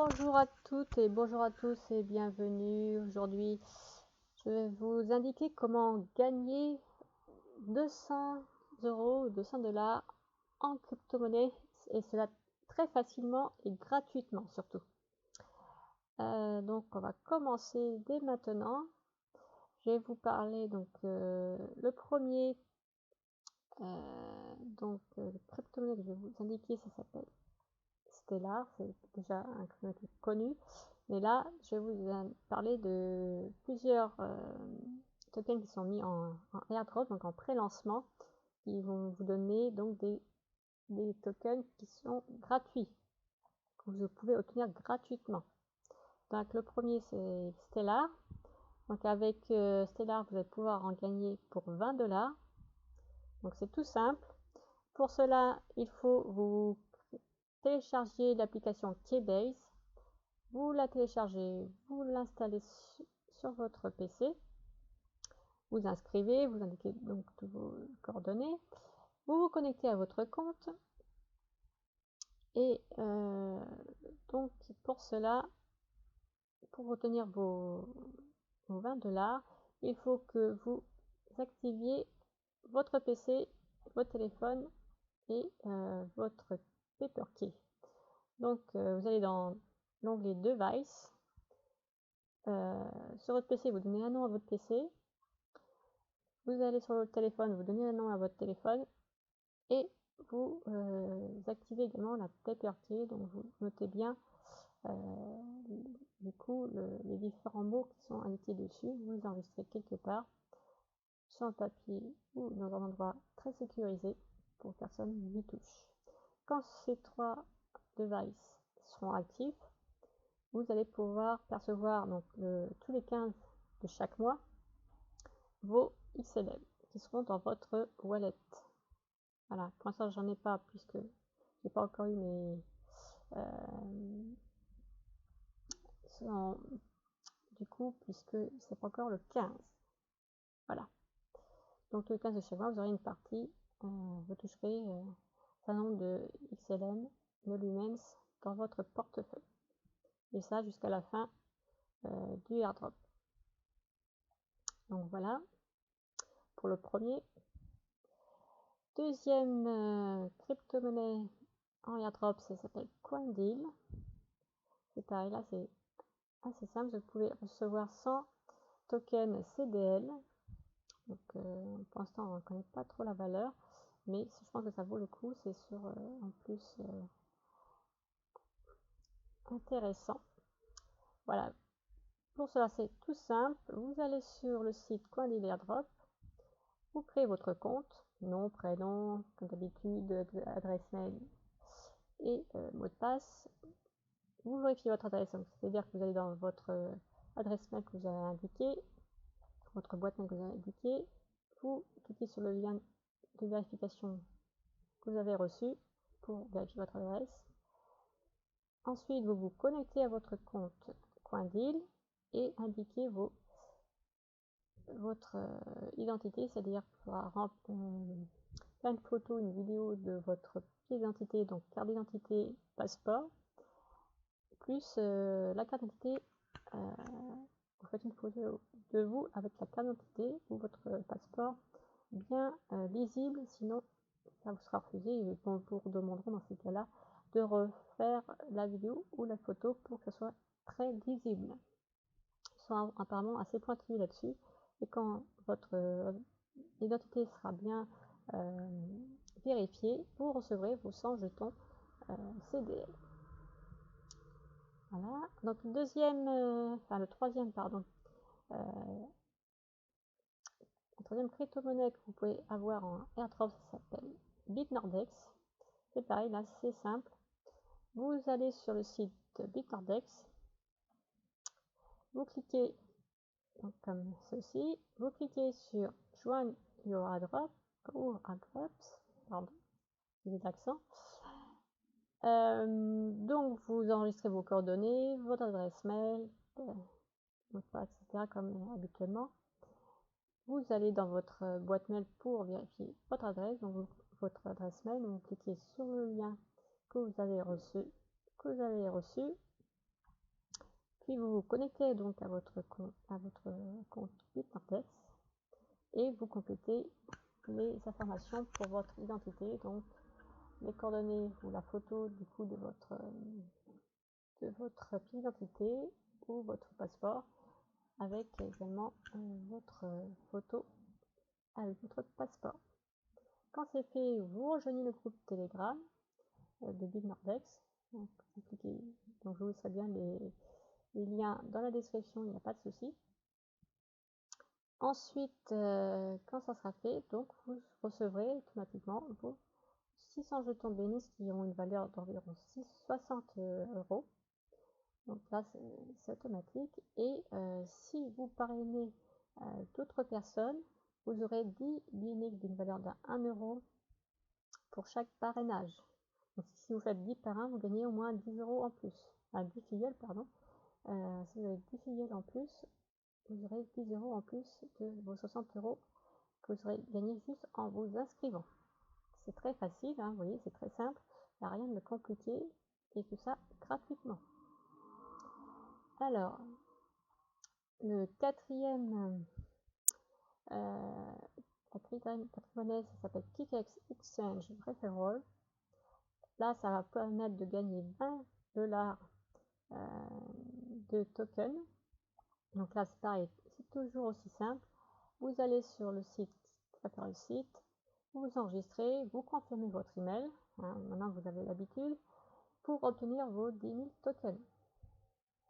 Bonjour à toutes et bonjour à tous et bienvenue. Aujourd'hui, je vais vous indiquer comment gagner 200 euros ou 200 $ en crypto-monnaie et cela très facilement et gratuitement surtout. Donc on va commencer dès maintenant. Je vais vous parler donc le premier crypto-monnaie que je vais vous indiquer, ça s'appelle Stellar, c'est déjà un crypto connu, mais là je vais vous parler de plusieurs tokens qui sont mis en airdrop, donc en pré-lancement, qui vont vous donner donc des tokens qui sont gratuits, que vous pouvez obtenir gratuitement. Donc le premier c'est Stellar. Donc avec Stellar vous allez pouvoir en gagner pour 20 $. Donc c'est tout simple. Pour cela il faut vous télécharger l'application Keybase, vous la téléchargez, vous l'installez sur votre PC, vous inscrivez, vous indiquez donc toutes vos coordonnées, vous vous connectez à votre compte et donc pour cela, pour obtenir vos 20 $, il faut que vous activiez votre PC, votre téléphone et votre PaperKey. Donc vous allez dans l'onglet Device. Sur votre PC, vous donnez un nom à votre PC. Vous allez sur votre téléphone, vous donnez un nom à votre téléphone et vous activez également la PaperKey. Donc vous notez bien du coup les différents mots qui sont indiqués dessus. Vous les enregistrez quelque part sur un papier ou dans un endroit très sécurisé pour que personne n'y touche. Quand ces trois devices seront actifs, vous allez pouvoir percevoir donc tous les 15 de chaque mois vos XLM qui seront dans votre wallet. Voilà, pour l'instant j'en ai pas puisque j'ai pas encore eu mes du coup puisque c'est pas encore le 15. Voilà. Donc le 15 de chaque mois vous aurez une partie, vous toucherez un certain nombre de XLM, de Lumens dans votre portefeuille. Et ça jusqu'à la fin du airdrop. Donc voilà pour le premier. Deuxième crypto-monnaie en airdrop, ça s'appelle CoinDeal. C'est pareil, là c'est assez simple, vous pouvez recevoir 100 tokens CDL. Donc pour l'instant on ne connaît pas trop la valeur, mais je pense que ça vaut le coup, c'est sur en plus intéressant. Voilà, pour cela c'est tout simple, vous allez sur le site CoinDeal Airdrop, vous créez votre compte, nom, prénom, comme d'habitude, adresse mail et mot de passe. Vous vérifiez votre adresse, c'est-à-dire que vous allez dans votre adresse mail que vous avez indiqué, votre boîte mail que vous avez indiqué, vous cliquez sur le lien de vérification que vous avez reçu pour vérifier votre adresse. Ensuite, vous vous connectez à votre compte CoinDeal et indiquez votre identité, c'est-à-dire faire une photo, une vidéo de votre pièce d'identité, donc carte d'identité, passeport, plus la carte d'identité. Vous faites une photo de vous avec la carte d'identité ou votre passeport bien lisible, sinon ça vous sera refusé et vous demanderont dans ces cas-là de refaire la vidéo ou la photo pour que ce soit très lisible. Ils sont apparemment assez pointilleux là-dessus et quand votre identité sera bien vérifiée, vous recevrez vos 100 jetons CDL. Voilà, donc le troisième crypto-monnaie que vous pouvez avoir en airdrop, ça s'appelle Bitnordex. C'est pareil, là c'est simple. Vous allez sur le site Bitnordex, vous cliquez donc, comme ceci, vous cliquez sur Join your airdrop ou airdrops, pardon, j'ai des accents. Donc vous enregistrez vos coordonnées, votre adresse mail, etc. comme habituellement. Vous allez dans votre boîte mail pour vérifier votre adresse, donc votre adresse mail, vous cliquez sur le lien que vous avez reçu, Puis vous vous connectez donc à votre compte Bitmartex et vous complétez les informations pour votre identité, donc les coordonnées ou la photo du coup de votre pièce d'identité ou votre passeport, avec également votre photo avec votre passeport. Quand c'est fait, vous rejoignez le groupe Telegram de Bitmartex. Donc je vous laisserai bien les liens dans la description, il n'y a pas de souci. Ensuite, quand ça sera fait, donc vous recevrez automatiquement vos 600 jetons bénis qui ont une valeur d'environ 60 €. Donc là, c'est automatique. Et si vous parrainez d'autres personnes, vous aurez 10 billets d'une valeur de 1 € pour chaque parrainage. Donc si vous faites 10 parrains, vous gagnez au moins 10 € en plus. 10 filleuls, pardon. Si vous avez 10 filleuls en plus, vous aurez 10 € en plus de vos 60 € que vous aurez gagné juste en vous inscrivant. C'est très facile, hein, vous voyez, c'est très simple. Il n'y a rien de compliqué et tout ça gratuitement. Alors, le quatrième monnaie, ça s'appelle Kickex Exchange Referral. Là, ça va permettre de gagner 20 $ de tokens. Donc là, c'est pareil, c'est toujours aussi simple. Vous allez sur le site, vous vous enregistrez, vous confirmez votre email. Hein, maintenant, vous avez l'habitude pour obtenir vos 10 000 tokens.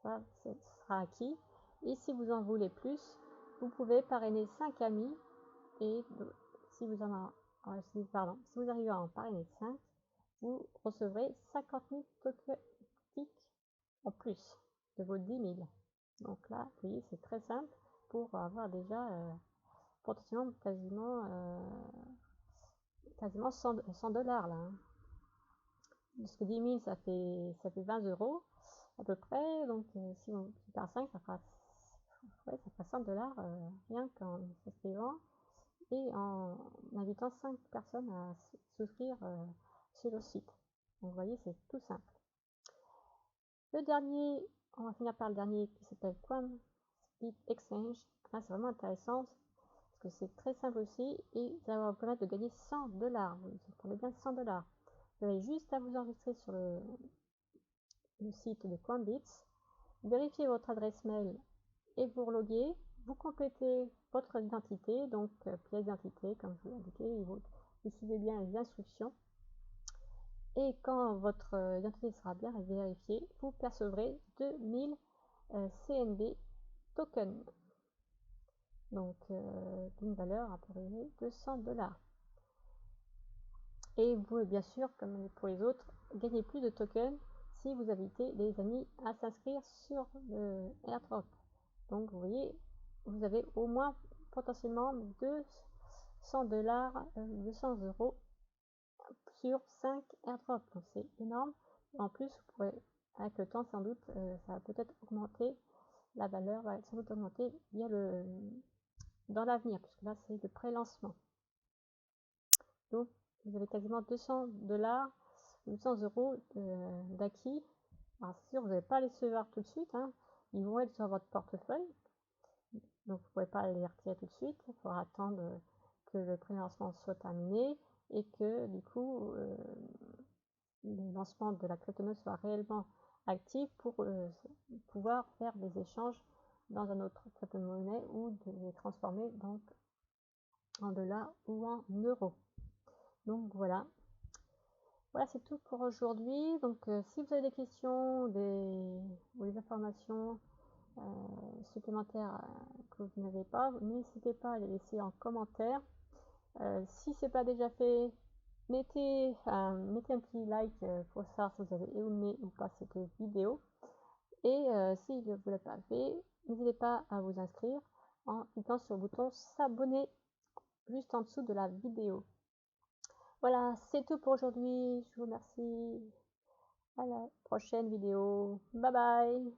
Ça, ce sera acquis. Et si vous en voulez plus, vous pouvez parrainer 5 amis. Et si vous arrivez à en parrainer 5, vous recevrez 50 000 tokens en plus de vos 10 000. Donc là, vous voyez, c'est très simple pour avoir déjà potentiellement quasiment 100 $ là. Hein. Parce que 10 000, ça fait 20 € à peu près. Donc si on part 5, ça fera 100 $ rien qu'en s'inscrivant et en invitant 5 personnes à souscrire sur le site. Donc vous voyez, c'est tout simple. Le dernier, on va finir par le dernier qui s'appelle QuantSpeed Exchange. Là, c'est vraiment intéressant parce que c'est très simple aussi et ça va vous permettre de gagner 100 $. Vous entendez bien 100 $. Vous avez juste à vous enregistrer sur le site de QuantBits, vérifier votre adresse mail et vous reloguer. Vous complétez votre identité, donc pièce d'identité, comme je vous l'ai indiqué, vous suivez bien les instructions. Et quand votre identité sera bien vérifiée, vous percevrez 2000 CNB tokens, donc d'une valeur à peu près de 100 $. Et vous pouvez bien sûr, comme pour les autres, gagner plus de tokens si vous invitez les amis à s'inscrire sur le airdrop. Donc vous voyez, vous avez au moins potentiellement 200 €, sur 5 airdrops. Donc c'est énorme. En plus, vous pourrez, avec le temps sans doute, ça va peut-être augmenter, la valeur va sans doute augmenter dans l'avenir, puisque là c'est le pré-lancement. Donc vous avez quasiment 200 $, 200 € d'acquis. Alors c'est sûr, vous n'allez pas les recevoir tout de suite, hein. Ils vont être sur votre portefeuille, donc vous ne pouvez pas les retirer tout de suite. Il faudra attendre que le pré-lancement soit terminé et que du coup le lancement de la crypto-monnaie soit réellement actif pour pouvoir faire des échanges dans un autre crypto-monnaie ou de les transformer donc en dollars ou en euros. Donc voilà, c'est tout pour aujourd'hui. Donc si vous avez des questions ou des informations supplémentaires que vous n'avez pas, n'hésitez pas à les laisser en commentaire. Si ce n'est pas déjà fait, mettez un petit like pour savoir si vous avez aimé ou pas cette vidéo. Et si vous ne l'avez pas fait, n'hésitez pas à vous inscrire en cliquant sur le bouton s'abonner juste en dessous de la vidéo. Voilà, c'est tout pour aujourd'hui. Je vous remercie. À la prochaine vidéo. Bye bye.